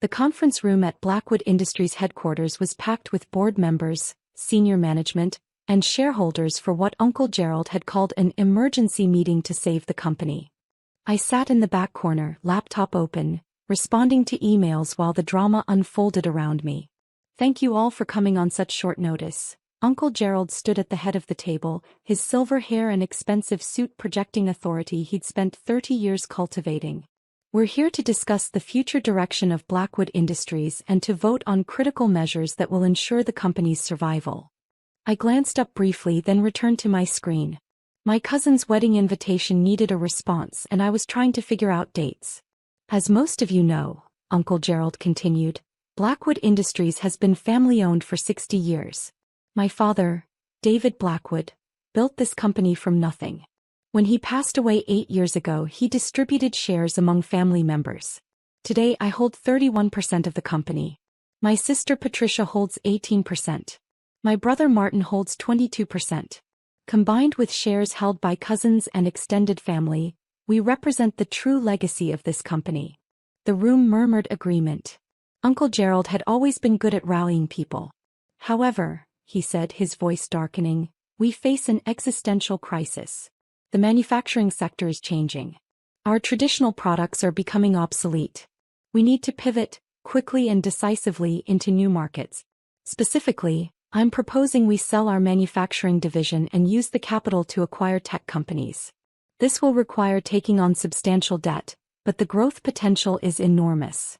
The conference room at Blackwood Industries headquarters was packed with board members, senior management, and shareholders for what Uncle Gerald had called an emergency meeting to save the company. I sat in the back corner, laptop open, responding to emails while the drama unfolded around me. "Thank you all for coming on such short notice." Uncle Gerald stood at the head of the table, his silver hair and expensive suit projecting authority he'd spent 30 years cultivating. "We're here to discuss the future direction of Blackwood Industries and to vote on critical measures that will ensure the company's survival." I glanced up briefly, then returned to my screen. My cousin's wedding invitation needed a response, and I was trying to figure out dates. "As most of you know," Uncle Gerald continued, "Blackwood Industries has been family-owned for 60 years. My father, David Blackwood, built this company from nothing. When he passed away 8 years ago, he distributed shares among family members. Today I hold 31% of the company. My sister Patricia holds 18%. My brother Martin holds 22%. Combined with shares held by cousins and extended family, we represent the true legacy of this company." The room murmured agreement. Uncle Gerald had always been good at rallying people. "However," he said, his voice darkening, "we face an existential crisis. The manufacturing sector is changing. Our traditional products are becoming obsolete. We need to pivot, quickly and decisively, into new markets. Specifically, I'm proposing we sell our manufacturing division and use the capital to acquire tech companies. This will require taking on substantial debt, but the growth potential is enormous."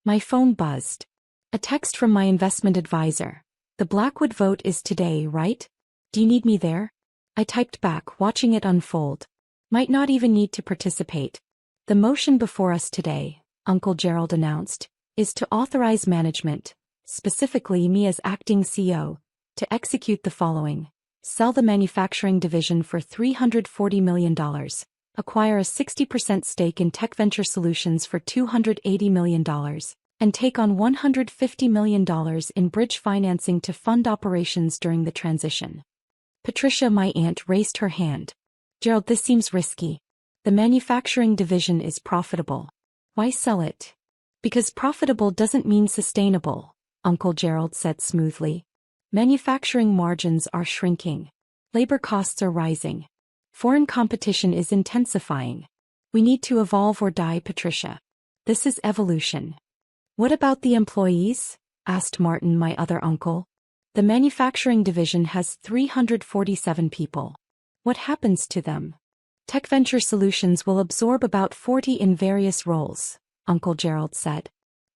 My phone buzzed. A text from my investment advisor. "The Blackwood vote is today, right? Do you need me there?" I typed back, watching it unfold. "Might not even need to participate. The motion before us today," Uncle Gerald announced, "is to authorize management, specifically me as acting CEO, to execute the following: sell the manufacturing division for $340 million, acquire a 60% stake in Tech Venture Solutions for $280 million, and take on $150 million in bridge financing to fund operations during the transition." Patricia, my aunt, raised her hand. "Gerald, this seems risky. The manufacturing division is profitable. Why sell it?" "Because profitable doesn't mean sustainable," Uncle Gerald said smoothly. "Manufacturing margins are shrinking. Labor costs are rising. Foreign competition is intensifying. We need to evolve or die, Patricia. This is evolution." "What about the employees?" asked Martin, my other uncle. "The manufacturing division has 347 people. What happens to them?" "Tech Venture Solutions will absorb about 40 in various roles," Uncle Gerald said.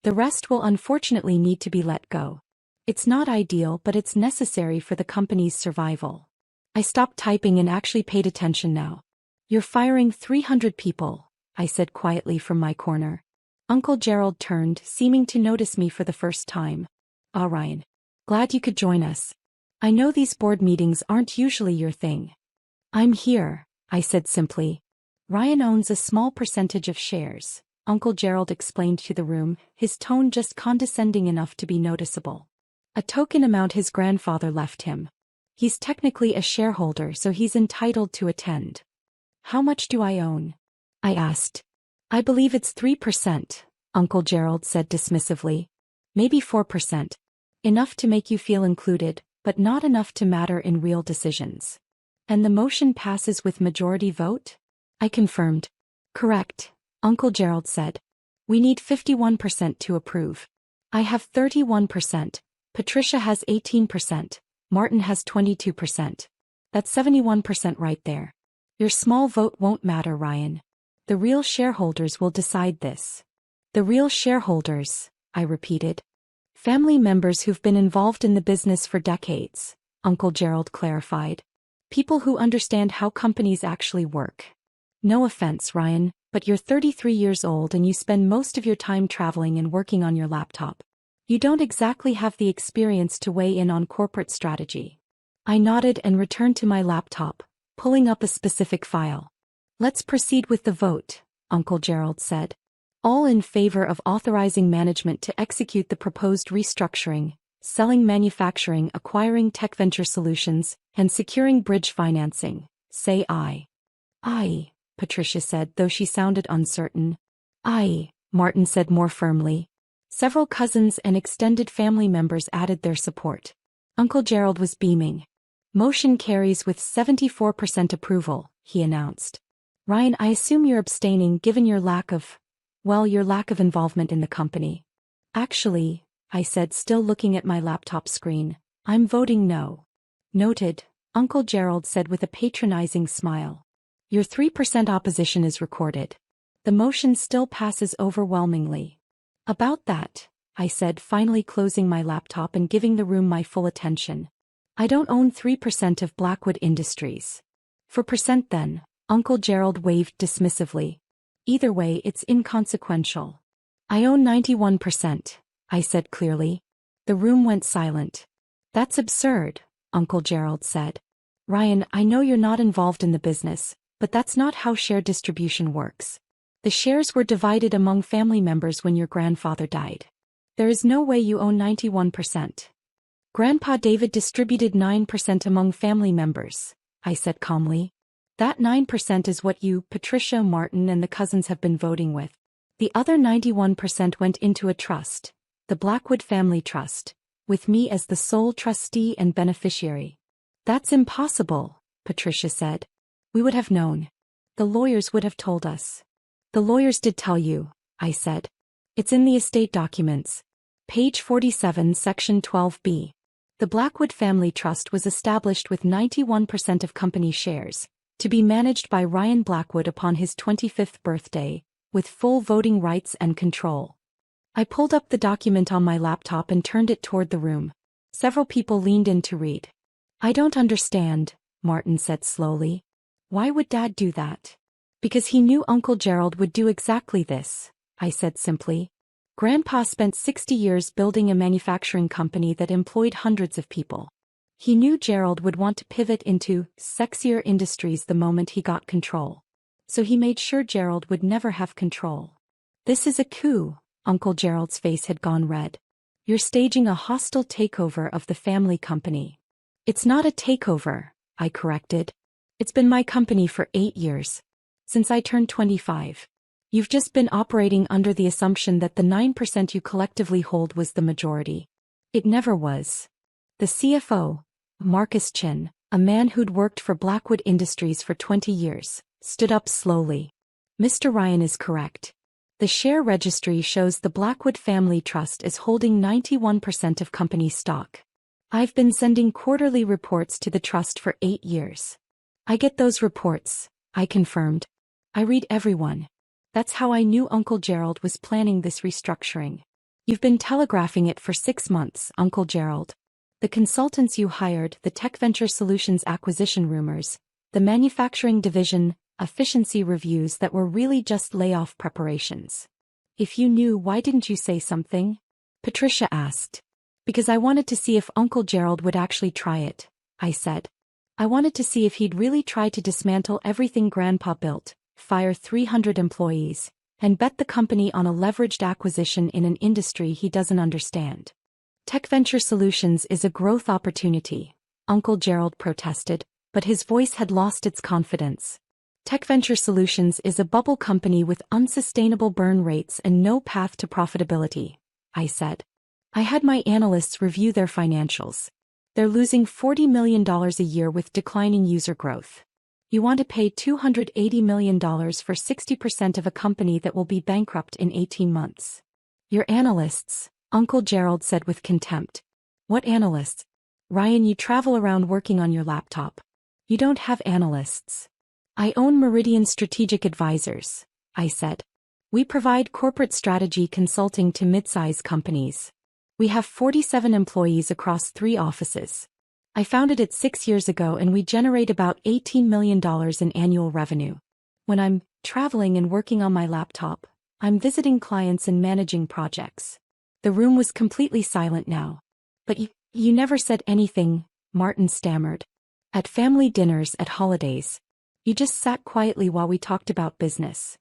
"The rest will unfortunately need to be let go. It's not ideal, but it's necessary for the company's survival." I stopped typing and actually paid attention now. "You're firing 300 people," I said quietly from my corner. Uncle Gerald turned, seeming to notice me for the first time. "Ah, Ryan. Glad you could join us. I know these board meetings aren't usually your thing." "I'm here," I said simply. "Ryan owns a small percentage of shares," Uncle Gerald explained to the room, his tone just condescending enough to be noticeable. "A token amount his grandfather left him. He's technically a shareholder, so he's entitled to attend." "How much do I own?" I asked. "I believe it's 3%, Uncle Gerald said dismissively. "Maybe 4%. Enough to make you feel included, but not enough to matter in real decisions." "And the motion passes with majority vote?" I confirmed. "Correct," Uncle Gerald said. "We need 51% to approve. I have 31%, Patricia has 18%, Martin has 22%. That's 71% right there. Your small vote won't matter, Ryan. The real shareholders will decide this." "The real shareholders," I repeated. "Family members who've been involved in the business for decades," Uncle Gerald clarified. "People who understand how companies actually work. No offense, Ryan, but you're 33 years old and you spend most of your time traveling and working on your laptop. You don't exactly have the experience to weigh in on corporate strategy." I nodded and returned to my laptop, pulling up a specific file. "Let's proceed with the vote," Uncle Gerald said. "All in favor of authorizing management to execute the proposed restructuring, selling manufacturing, acquiring Tech Venture Solutions, and securing bridge financing, say aye." "Aye," Patricia said, though she sounded uncertain. "Aye," Martin said more firmly. Several cousins and extended family members added their support. Uncle Gerald was beaming. Motion carries with 74% approval, he announced. Ryan, I assume you're abstaining given your lack of involvement in the company. Actually, I said, still looking at my laptop screen, I'm voting no. Noted, Uncle Gerald said with a patronizing smile. Your 3% opposition is recorded. The motion still passes overwhelmingly. About that, I said, finally closing my laptop and giving the room my full attention. I don't own 3% of Blackwood Industries. 4% then, Uncle Gerald waved dismissively. Either way, it's inconsequential. I own 91%, I said clearly. The room went silent. That's absurd, Uncle Gerald said. Ryan, I know you're not involved in the business, but that's not how share distribution works. The shares were divided among family members when your grandfather died. There is no way you own 91%. Grandpa David distributed 9% among family members, I said calmly. That 9% is what you, Patricia, Martin, and the cousins have been voting with. The other 91% went into a trust, the Blackwood Family Trust, with me as the sole trustee and beneficiary. That's impossible, Patricia said. We would have known. The lawyers would have told us. The lawyers did tell you, I said. It's in the estate documents. Page 47, Section 12B. The Blackwood Family Trust was established with 91% of company shares, to be managed by Ryan Blackwood upon his 25th birthday, with full voting rights and control. I pulled up the document on my laptop and turned it toward the room. Several people leaned in to read. I don't understand, Martin said slowly. Why would Dad do that? Because he knew Uncle Gerald would do exactly this, I said simply. Grandpa spent 60 years building a manufacturing company that employed hundreds of people. He knew Gerald would want to pivot into sexier industries the moment he got control. So he made sure Gerald would never have control. This is a coup, Uncle Gerald's face had gone red. You're staging a hostile takeover of the family company. It's not a takeover, I corrected. It's been my company for 8 years. Since I turned 25. You've just been operating under the assumption that the 9% you collectively hold was the majority. It never was. The CFO, Marcus Chin, a man who'd worked for Blackwood Industries for 20 years, stood up slowly. Mr. Ryan is correct. The share registry shows the Blackwood Family Trust is holding 91% of company stock. I've been sending quarterly reports to the trust for 8 years. I get those reports, I confirmed. I read every one. That's how I knew Uncle Gerald was planning this restructuring. You've been telegraphing it for 6 months, Uncle Gerald. The consultants you hired, the Tech Venture Solutions acquisition rumors, the manufacturing division, efficiency reviews that were really just layoff preparations. If you knew, why didn't you say something? Patricia asked. Because I wanted to see if Uncle Gerald would actually try it, I said. I wanted to see if he'd really try to dismantle everything Grandpa built, fire 300 employees, and bet the company on a leveraged acquisition in an industry he doesn't understand. Tech Venture Solutions is a growth opportunity, Uncle Gerald protested, but his voice had lost its confidence. Tech Venture Solutions is a bubble company with unsustainable burn rates and no path to profitability, I said. I had my analysts review their financials. They're losing $40 million a year with declining user growth. You want to pay $280 million for 60% of a company that will be bankrupt in 18 months. Your analysts, Uncle Gerald said with contempt. What analysts? Ryan, you travel around working on your laptop. You don't have analysts. I own Meridian Strategic Advisors, I said. We provide corporate strategy consulting to mid-size companies. We have 47 employees across 3 offices. I founded it 6 years ago and we generate about $18 million in annual revenue. When I'm traveling and working on my laptop, I'm visiting clients and managing projects. The room was completely silent now. But you never said anything, Martin stammered. At family dinners, at holidays. You just sat quietly while we talked about business.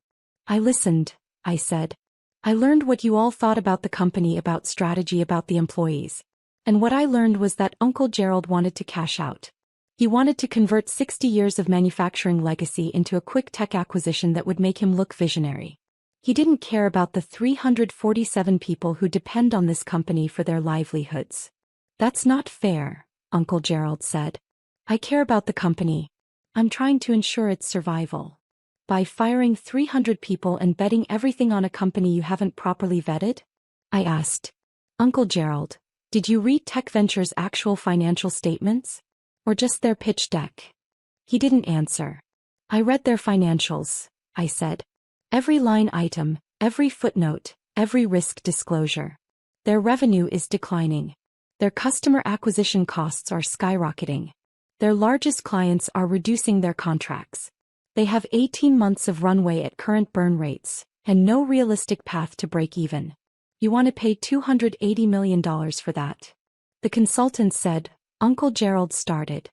I listened, I said. I learned what you all thought about the company, about strategy, about the employees. And what I learned was that Uncle Gerald wanted to cash out. He wanted to convert 60 years of manufacturing legacy into a quick tech acquisition that would make him look visionary. He didn't care about the 347 people who depend on this company for their livelihoods. That's not fair, Uncle Gerald said. I care about the company. I'm trying to ensure its survival. By firing 300 people and betting everything on a company you haven't properly vetted? I asked. Uncle Gerald, did you read Tech Venture's actual financial statements? Or just their pitch deck? He didn't answer. I read their financials, I said. Every line item, every footnote, every risk disclosure. Their revenue is declining. Their customer acquisition costs are skyrocketing. Their largest clients are reducing their contracts. They have 18 months of runway at current burn rates, and no realistic path to break even. You want to pay $280 million for that? The consultant said. Uncle Gerald started.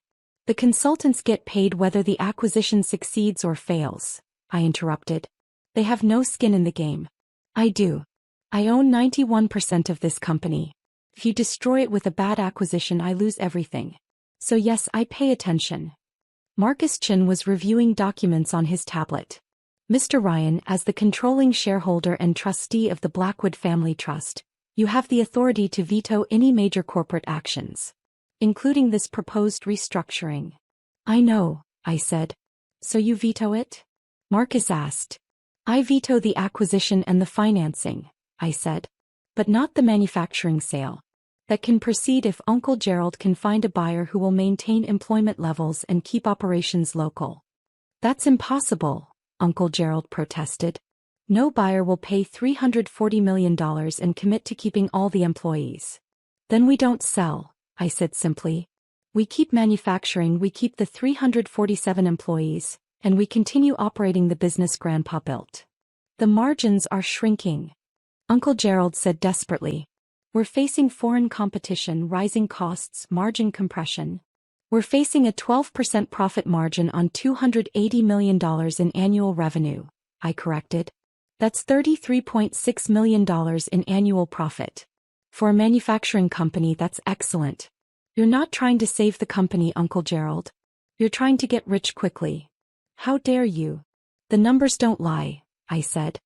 The consultants get paid whether the acquisition succeeds or fails, I interrupted. They have no skin in the game. I do. I own 91% of this company. If you destroy it with a bad acquisition, I lose everything. So yes, I pay attention. Marcus Chin was reviewing documents on his tablet. Mr. Ryan, as the controlling shareholder and trustee of the Blackwood Family Trust, you have the authority to veto any major corporate actions, including this proposed restructuring. I know, I said. So you veto it? Marcus asked. I veto the acquisition and the financing, I said. But not the manufacturing sale. That can proceed if Uncle Gerald can find a buyer who will maintain employment levels and keep operations local. That's impossible, Uncle Gerald protested. No buyer will pay $340 million and commit to keeping all the employees. Then we don't sell, I said simply. We keep manufacturing, we keep the 347 employees, and we continue operating the business Grandpa built. The margins are shrinking. Uncle Gerald said desperately. We're facing foreign competition, rising costs, margin compression. We're facing a 12% profit margin on $280 million in annual revenue, I corrected. That's $33.6 million in annual profit. For a manufacturing company, that's excellent. You're not trying to save the company, Uncle Gerald. You're trying to get rich quickly. How dare you? The numbers don't lie, I said.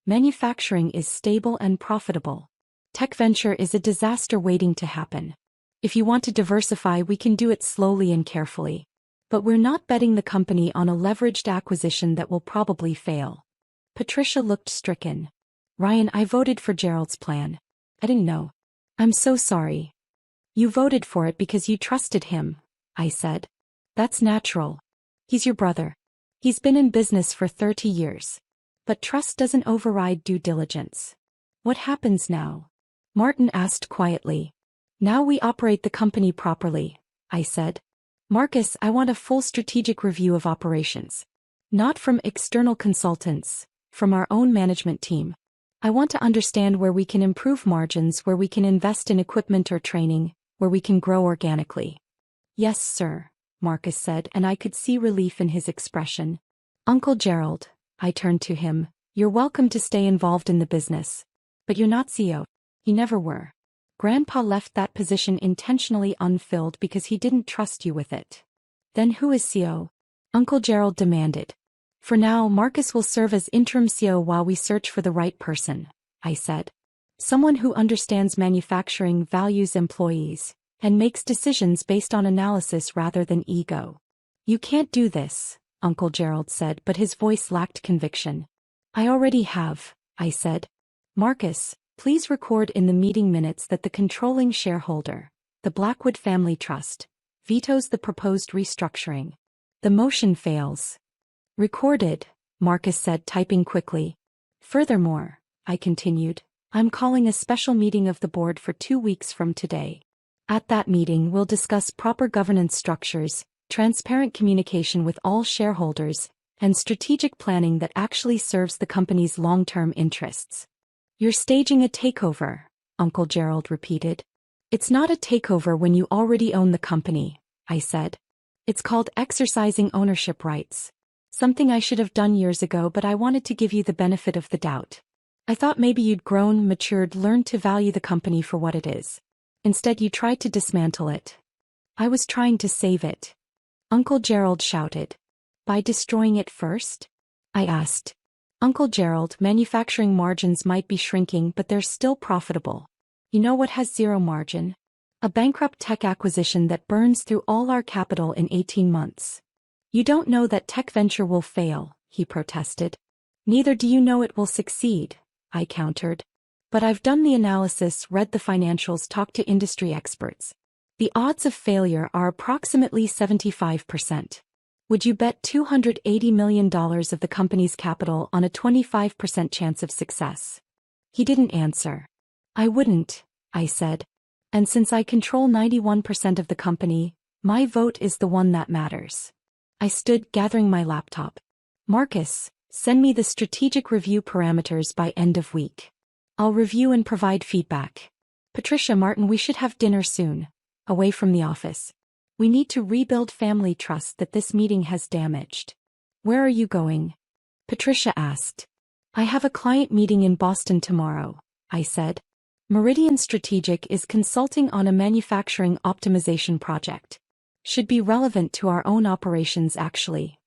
Manufacturing is stable and profitable. Tech Venture is a disaster waiting to happen. If you want to diversify, we can do it slowly and carefully. But we're not betting the company on a leveraged acquisition that will probably fail. Patricia looked stricken. Ryan, I voted for Gerald's plan. I didn't know. I'm so sorry. You voted for it because you trusted him, I said. That's natural. He's your brother. He's been in business for 30 years. But trust doesn't override due diligence. What happens now? Martin asked quietly. Now we operate the company properly, I said. Marcus, I want a full strategic review of operations. Not from external consultants, from our own management team. I want to understand where we can improve margins, where we can invest in equipment or training, where we can grow organically. Yes, sir, Marcus said, and I could see relief in his expression. Uncle Gerald, I turned to him, you're welcome to stay involved in the business. But you're not CEO. You never were. Grandpa left that position intentionally unfilled because he didn't trust you with it. Then who is CEO? Uncle Gerald demanded. For now, Marcus will serve as interim CEO while we search for the right person, I said. Someone who understands manufacturing, values employees, and makes decisions based on analysis rather than ego. You can't do this, Uncle Gerald said, but his voice lacked conviction. I already have, I said. Marcus, please record in the meeting minutes that the controlling shareholder, the Blackwood Family Trust, vetoes the proposed restructuring. The motion fails. Recorded, Marcus said, typing quickly. Furthermore, I continued, I'm calling a special meeting of the board for 2 weeks from today. At that meeting, we'll discuss proper governance structures, transparent communication with all shareholders, and strategic planning that actually serves the company's long-term interests. You're staging a takeover, Uncle Gerald repeated. It's not a takeover when you already own the company, I said. It's called exercising ownership rights. Something I should have done years ago, but I wanted to give you the benefit of the doubt. I thought maybe you'd grown, matured, learned to value the company for what it is. Instead, you tried to dismantle it. I was trying to save it. Uncle Gerald shouted. By destroying it first? I asked. Uncle Gerald, manufacturing margins might be shrinking, but they're still profitable. You know what has zero margin? A bankrupt tech acquisition that burns through all our capital in 18 months. You don't know that tech venture will fail, he protested. Neither do you know it will succeed, I countered. But I've done the analysis, read the financials, talked to industry experts. The odds of failure are approximately 75%. Would you bet $280 million of the company's capital on a 25% chance of success? He didn't answer. I wouldn't, I said. And since I control 91% of the company, my vote is the one that matters. I stood, gathering my laptop. Marcus, send me the strategic review parameters by end of week. I'll review and provide feedback. Patricia, Martin, we should have dinner soon. Away from the office. We need to rebuild family trust that this meeting has damaged. Where are you going? Patricia asked. I have a client meeting in Boston tomorrow, I said. Meridian Strategic is consulting on a manufacturing optimization project. Should be relevant to our own operations actually.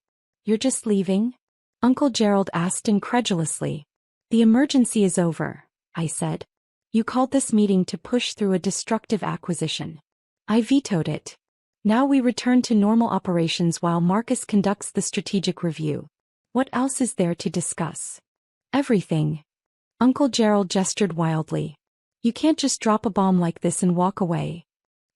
You're just leaving? Uncle Gerald asked incredulously. The emergency is over, I said. You called this meeting to push through a destructive acquisition. I vetoed it. Now we return to normal operations while Marcus conducts the strategic review. What else is there to discuss? Everything. Uncle Gerald gestured wildly. You can't just drop a bomb like this and walk away.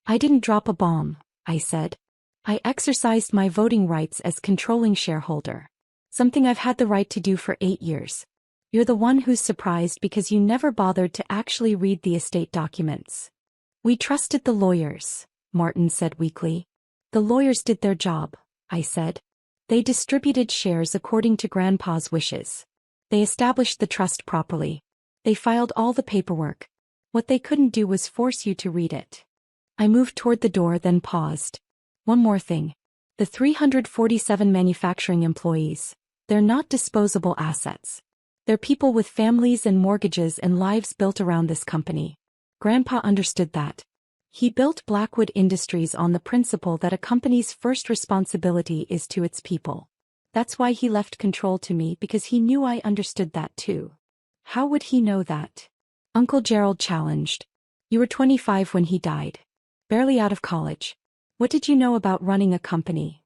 I didn't drop a bomb, I said. I exercised my voting rights as controlling shareholder. Something I've had the right to do for 8 years. You're the one who's surprised because you never bothered to actually read the estate documents. We trusted the lawyers, Martin said weakly. The lawyers did their job, I said. They distributed shares according to Grandpa's wishes. They established the trust properly. They filed all the paperwork. What they couldn't do was force you to read it. I moved toward the door, then paused. One more thing. The 347 manufacturing employees, they're not disposable assets. They're people with families and mortgages and lives built around this company. Grandpa understood that. He built Blackwood Industries on the principle that a company's first responsibility is to its people. That's why he left control to me, because he knew I understood that too. How would he know that? Uncle Gerald challenged. You were 25 when he died. Barely out of college. What did you know about running a company?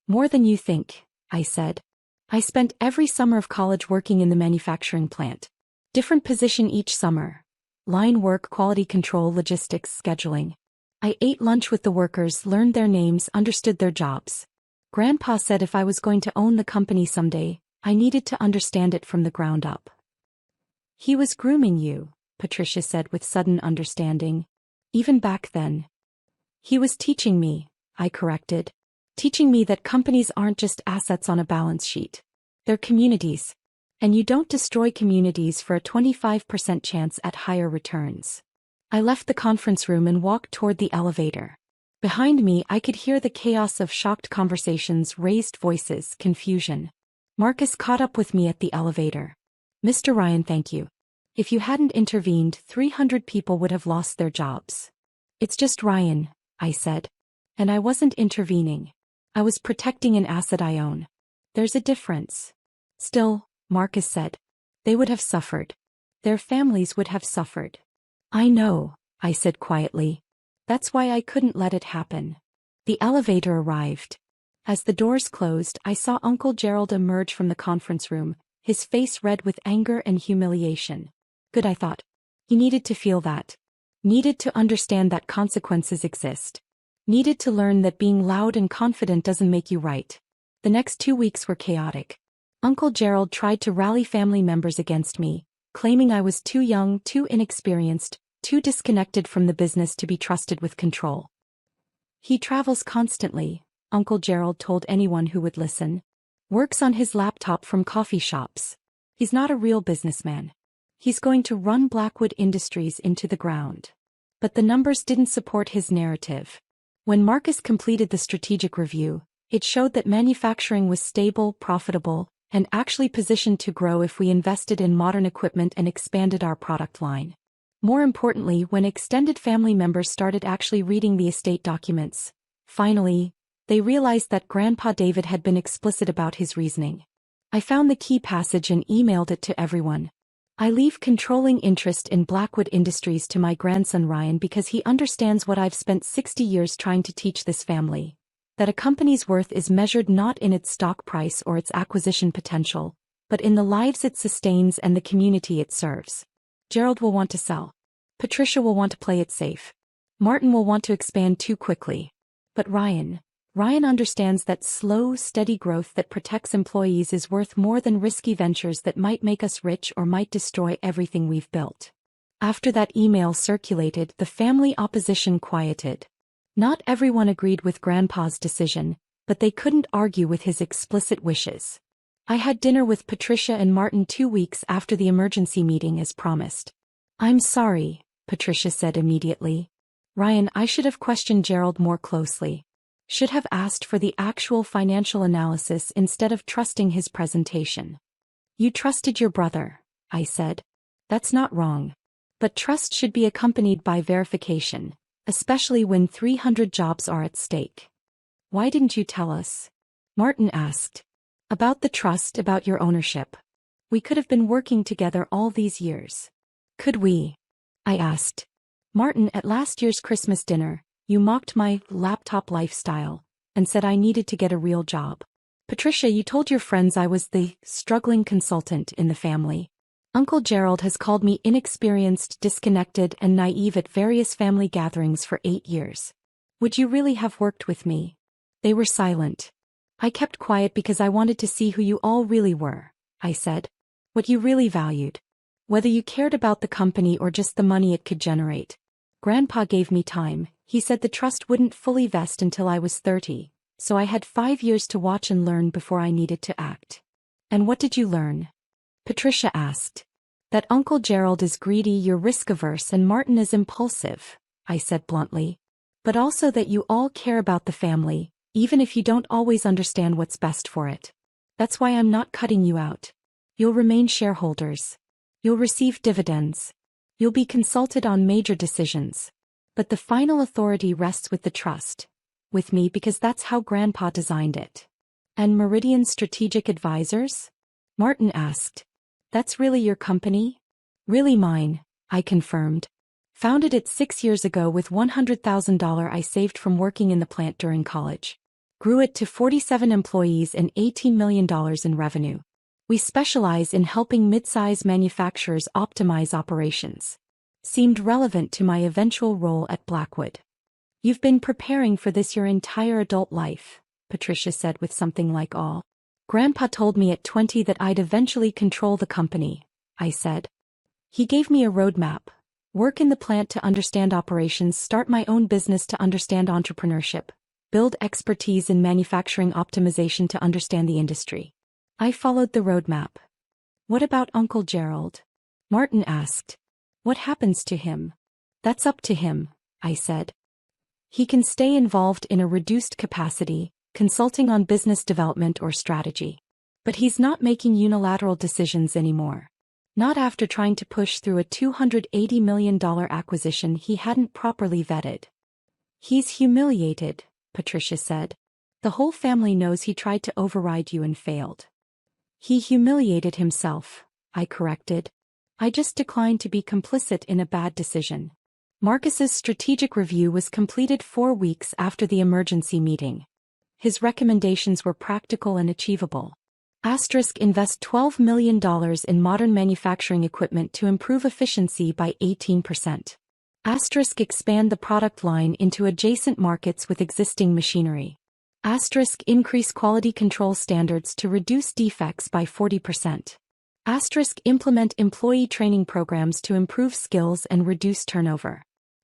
More than you think, I said. I spent every summer of college working in the manufacturing plant. Different position each summer. Line work, quality control, logistics, scheduling. I ate lunch with the workers, learned their names, understood their jobs. Grandpa said if I was going to own the company someday, I needed to understand it from the ground up. He was grooming you, Patricia said with sudden understanding. Even back then. He was teaching me, I corrected. Teaching me that companies aren't just assets on a balance sheet. They're communities. And you don't destroy communities for a 25% chance at higher returns. I left the conference room and walked toward the elevator. Behind me, I could hear the chaos of shocked conversations, raised voices, confusion. Marcus caught up with me at the elevator. Mr. Ryan, thank you. If you hadn't intervened, 300 people would have lost their jobs. It's just Ryan, I said. And I wasn't intervening. I was protecting an asset I own. There's a difference. Still, Marcus said. They would have suffered. Their families would have suffered. I know, I said quietly. That's why I couldn't let it happen. The elevator arrived. As the doors closed, I saw Uncle Gerald emerge from the conference room, his face red with anger and humiliation. Good, I thought. He needed to feel that. Needed to understand that consequences exist. Needed to learn that being loud and confident doesn't make you right. The next 2 weeks were chaotic. Uncle Gerald tried to rally family members against me, claiming I was too young, too inexperienced, too disconnected from the business to be trusted with control. He travels constantly, Uncle Gerald told anyone who would listen. Works on his laptop from coffee shops. He's not a real businessman. He's going to run Blackwood Industries into the ground. But the numbers didn't support his narrative. When Marcus completed the strategic review, it showed that manufacturing was stable, profitable, and actually positioned to grow if we invested in modern equipment and expanded our product line. More importantly, when extended family members started actually reading the estate documents, finally, they realized that Grandpa David had been explicit about his reasoning. I found the key passage and emailed it to everyone. I leave controlling interest in Blackwood Industries to my grandson Ryan because he understands what I've spent 60 years trying to teach this family. That a company's worth is measured not in its stock price or its acquisition potential, but in the lives it sustains and the community it serves. Gerald will want to sell. Patricia will want to play it safe. Martin will want to expand too quickly. But Ryan understands that slow, steady growth that protects employees is worth more than risky ventures that might make us rich or might destroy everything we've built. After that email circulated, the family opposition quieted. Not everyone agreed with Grandpa's decision, but they couldn't argue with his explicit wishes. I had dinner with Patricia and Martin 2 weeks after the emergency meeting as promised. "I'm sorry," Patricia said immediately. "Ryan, I should have questioned Gerald more closely. Should have asked for the actual financial analysis instead of trusting his presentation." "You trusted your brother," I said. "That's not wrong. But trust should be accompanied by verification, especially when 300 jobs are at stake." "Why didn't you tell us?" Martin asked. "About the trust, about your ownership. We could have been working together all these years." "Could we?" I asked. "Martin, at last year's Christmas dinner, you mocked my laptop lifestyle and said I needed to get a real job. Patricia, you told your friends I was the struggling consultant in the family. Uncle Gerald has called me inexperienced, disconnected, and naive at various family gatherings for 8 years. Would you really have worked with me?" They were silent. "I kept quiet because I wanted to see who you all really were," I said. "What you really valued. Whether you cared about the company or just the money it could generate. Grandpa gave me time. He said the trust wouldn't fully vest until I was 30, so I had 5 years to watch and learn before I needed to act." "And what did you learn?" Patricia asked. "That Uncle Gerald is greedy, you're risk-averse, and Martin is impulsive," I said bluntly. "But also that you all care about the family, even if you don't always understand what's best for it. That's why I'm not cutting you out. You'll remain shareholders. You'll receive dividends. You'll be consulted on major decisions. But the final authority rests with the trust. With me, because that's how Grandpa designed it." "And Meridian Strategic Advisors?" Martin asked. "That's really your company?" "Really mine," I confirmed. "Founded it 6 years ago with $100,000 I saved from working in the plant during college. Grew it to 47 employees and $18 million in revenue. We specialize in helping mid-size manufacturers optimize operations." Seemed relevant to my eventual role at Blackwood. "You've been preparing for this your entire adult life," Patricia said with something like awe. "Grandpa told me at 20 that I'd eventually control the company," I said. "He gave me a roadmap. Work in the plant to understand operations, start my own business to understand entrepreneurship, build expertise in manufacturing optimization to understand the industry." I followed the roadmap. "What about Uncle Gerald?" Martin asked. "What happens to him?" "That's up to him," I said. "He can stay involved in a reduced capacity, consulting on business development or strategy. But he's not making unilateral decisions anymore. Not after trying to push through a $280 million acquisition he hadn't properly vetted." "He's humiliated," Patricia said. "The whole family knows he tried to override you and failed." "He humiliated himself," I corrected. "I just declined to be complicit in a bad decision." Marcus's strategic review was completed 4 weeks after the emergency meeting. His recommendations were practical and achievable. Invest $12 million in modern manufacturing equipment to improve efficiency by 18%. Expand the product line into adjacent markets with existing machinery. Increase quality control standards to reduce defects by 40%. Implement employee training programs to improve skills and reduce turnover.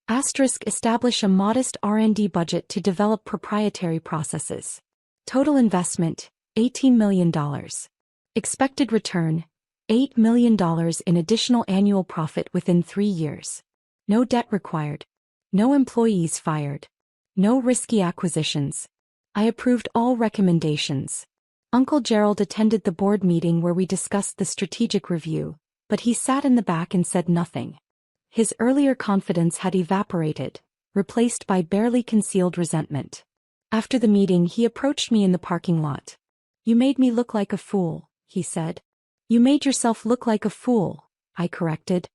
Establish a modest R&D budget to develop proprietary processes. Total investment, $18 million. Expected return, $8 million in additional annual profit within 3 years. No debt required. No employees fired. No risky acquisitions. I approved all recommendations. Uncle Gerald attended the board meeting where we discussed the strategic review, but he sat in the back and said nothing. His earlier confidence had evaporated, replaced by barely concealed resentment. After the meeting he approached me in the parking lot. "You made me look like a fool," he said. You made yourself look like a fool, I corrected.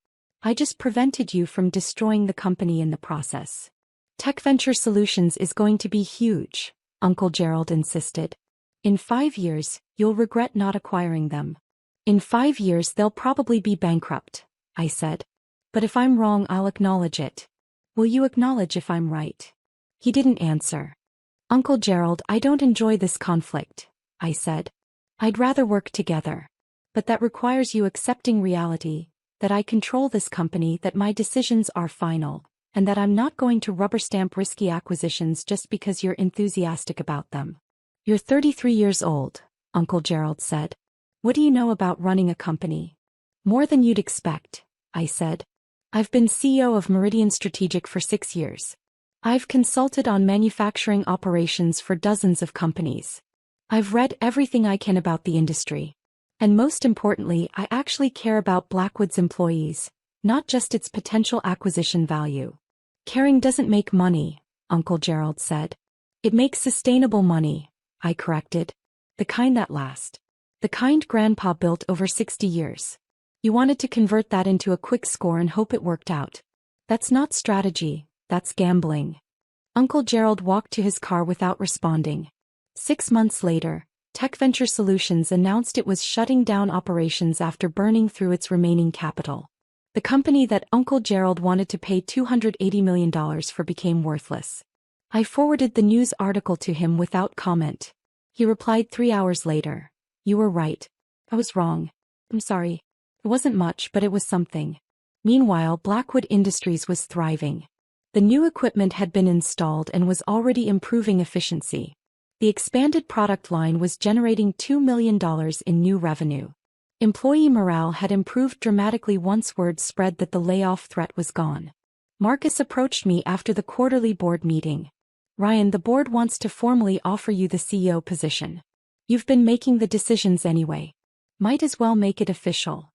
I just prevented you from destroying the company in the process. Tech Venture Solutions is going to be huge, Uncle Gerald insisted. In 5 years, you'll regret not acquiring them. In 5 years they'll probably be bankrupt, I said. But if I'm wrong, I'll acknowledge it. Will you acknowledge if I'm right? He didn't answer. Uncle Gerald, I don't enjoy this conflict, I said. I'd rather work together. But that requires you accepting reality, that I control this company, that my decisions are final, and that I'm not going to rubber stamp risky acquisitions just because you're enthusiastic about them. You're 33 years old, Uncle Gerald said. What do you know about running a company? More than you'd expect, I said. I've been CEO of Meridian Strategic for 6 years. I've consulted on manufacturing operations for dozens of companies. I've read everything I can about the industry. And most importantly, I actually care about Blackwood's employees, not just its potential acquisition value. Caring doesn't make money, Uncle Gerald said. It makes sustainable money, I corrected. The kind that lasts. The kind Grandpa built over 60 years. You wanted to convert that into a quick score and hope it worked out. That's not strategy, that's gambling. Uncle Gerald walked to his car without responding. 6 months later, Tech Venture Solutions announced it was shutting down operations after burning through its remaining capital. The company that Uncle Gerald wanted to pay $280 million for became worthless. I forwarded the news article to him without comment. He replied 3 hours later. You were right. I was wrong. I'm sorry. It wasn't much, but it was something. Meanwhile, Blackwood Industries was thriving. The new equipment had been installed and was already improving efficiency. The expanded product line was generating $2 million in new revenue. Employee morale had improved dramatically once word spread that the layoff threat was gone. Marcus approached me after the quarterly board meeting. Ryan, the board wants to formally offer you the CEO position. You've been making the decisions anyway. Might as well make it official.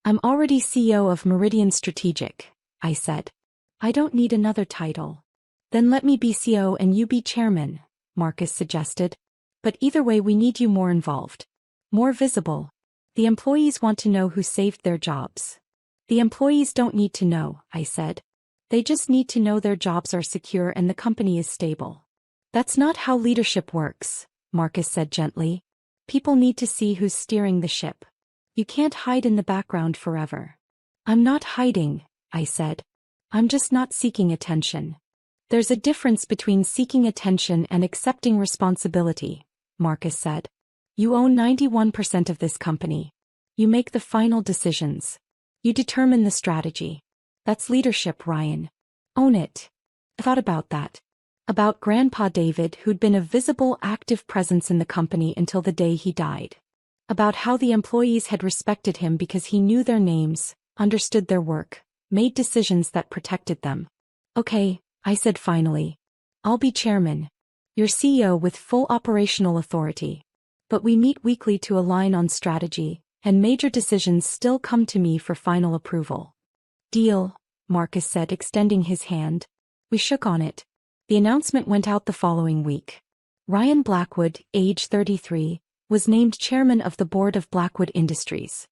I'm already CEO of Meridian Strategic, I said. I don't need another title. Then let me be CEO and you be chairman, Marcus suggested. But either way we need you more involved. More visible. The employees want to know who saved their jobs. The employees don't need to know, I said. They just need to know their jobs are secure and the company is stable. That's not how leadership works, Marcus said gently. People need to see who's steering the ship. You can't hide in the background forever. I'm not hiding, I said. I'm just not seeking attention. There's a difference between seeking attention and accepting responsibility, Marcus said. You own 91% of this company. You make the final decisions. You determine the strategy. That's leadership, Ryan. Own it. I thought about that. About Grandpa David, who'd been a visible, active presence in the company until the day he died. About how the employees had respected him because he knew their names, understood their work, made decisions that protected them. Okay, I said finally. I'll be chairman. You're CEO with full operational authority. But we meet weekly to align on strategy, and major decisions still come to me for final approval. Deal, Marcus said, extending his hand. We shook on it. The announcement went out the following week. Ryan Blackwood, age 33, was named chairman of the board of Blackwood Industries.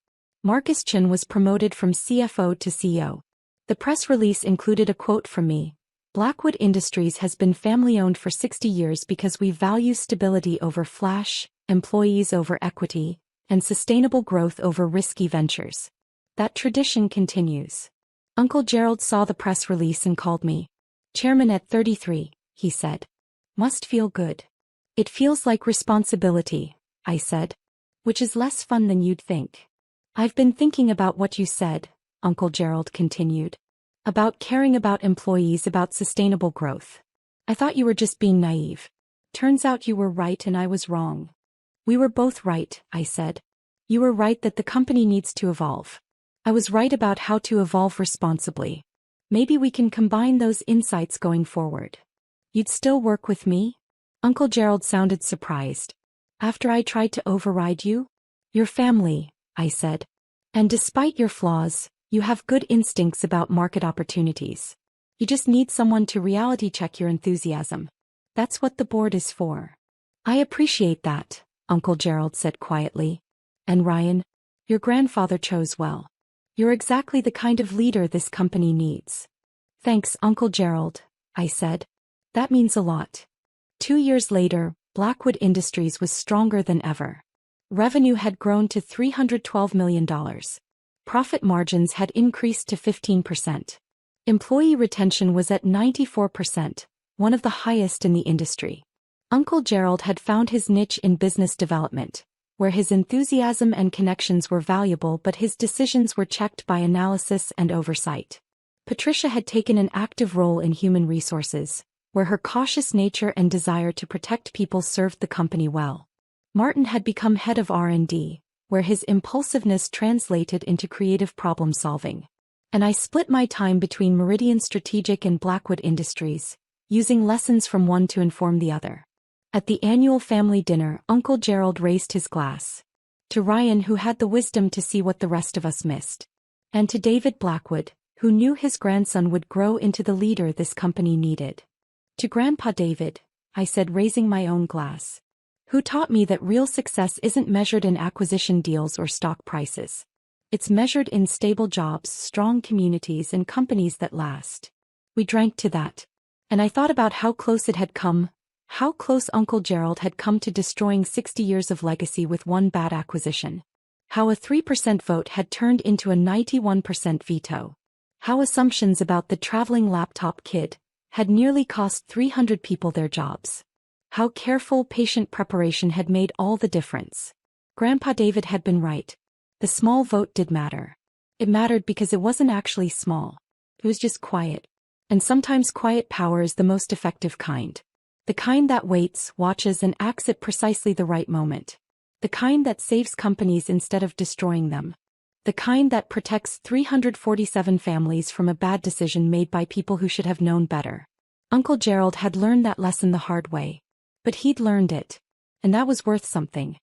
Marcus Chin was promoted from CFO to CEO. The press release included a quote from me. Blackwood Industries has been family-owned for 60 years because we value stability over flash, employees over equity, and sustainable growth over risky ventures. That tradition continues. Uncle Gerald saw the press release and called me. Chairman at 33, he said. Must feel good. It feels like responsibility, I said. Which is less fun than you'd think. I've been thinking about what you said, Uncle Gerald continued. About caring about employees, about sustainable growth. I thought you were just being naive. Turns out you were right and I was wrong. We were both right, I said. You were right that the company needs to evolve. I was right about how to evolve responsibly. Maybe we can combine those insights going forward. You'd still work with me? Uncle Gerald sounded surprised. After I tried to override you? Your family, I said. And despite your flaws, you have good instincts about market opportunities. You just need someone to reality check your enthusiasm. That's what the board is for. I appreciate that, Uncle Gerald said quietly. And Ryan, your grandfather chose well. You're exactly the kind of leader this company needs. Thanks, Uncle Gerald, I said. That means a lot. 2 years later, Blackwood Industries was stronger than ever. Revenue had grown to $312 million. Profit margins had increased to 15%. Employee retention was at 94%, one of the highest in the industry. Uncle Gerald had found his niche in business development, where his enthusiasm and connections were valuable but his decisions were checked by analysis and oversight. Patricia had taken an active role in human resources, where her cautious nature and desire to protect people served the company well. Martin had become head of R&D, where his impulsiveness translated into creative problem-solving. And I split my time between Meridian Strategic and Blackwood Industries, using lessons from one to inform the other. At the annual family dinner, Uncle Gerald raised his glass. To Ryan, who had the wisdom to see what the rest of us missed. And to David Blackwood, who knew his grandson would grow into the leader this company needed. To Grandpa David, I said, raising my own glass. Who taught me that real success isn't measured in acquisition deals or stock prices. It's measured in stable jobs, strong communities, and companies that last. We drank to that. And I thought about how close it had come, how close Uncle Gerald had come to destroying 60 years of legacy with one bad acquisition. How a 3% vote had turned into a 91% veto. How assumptions about the traveling laptop kid had nearly cost 300 people their jobs. How careful, patient preparation had made all the difference. Grandpa David had been right. The small vote did matter. It mattered because it wasn't actually small. It was just quiet. And sometimes quiet power is the most effective kind. The kind that waits, watches, and acts at precisely the right moment. The kind that saves companies instead of destroying them. The kind that protects 347 families from a bad decision made by people who should have known better. Uncle Gerald had learned that lesson the hard way. But he'd learned it. And that was worth something.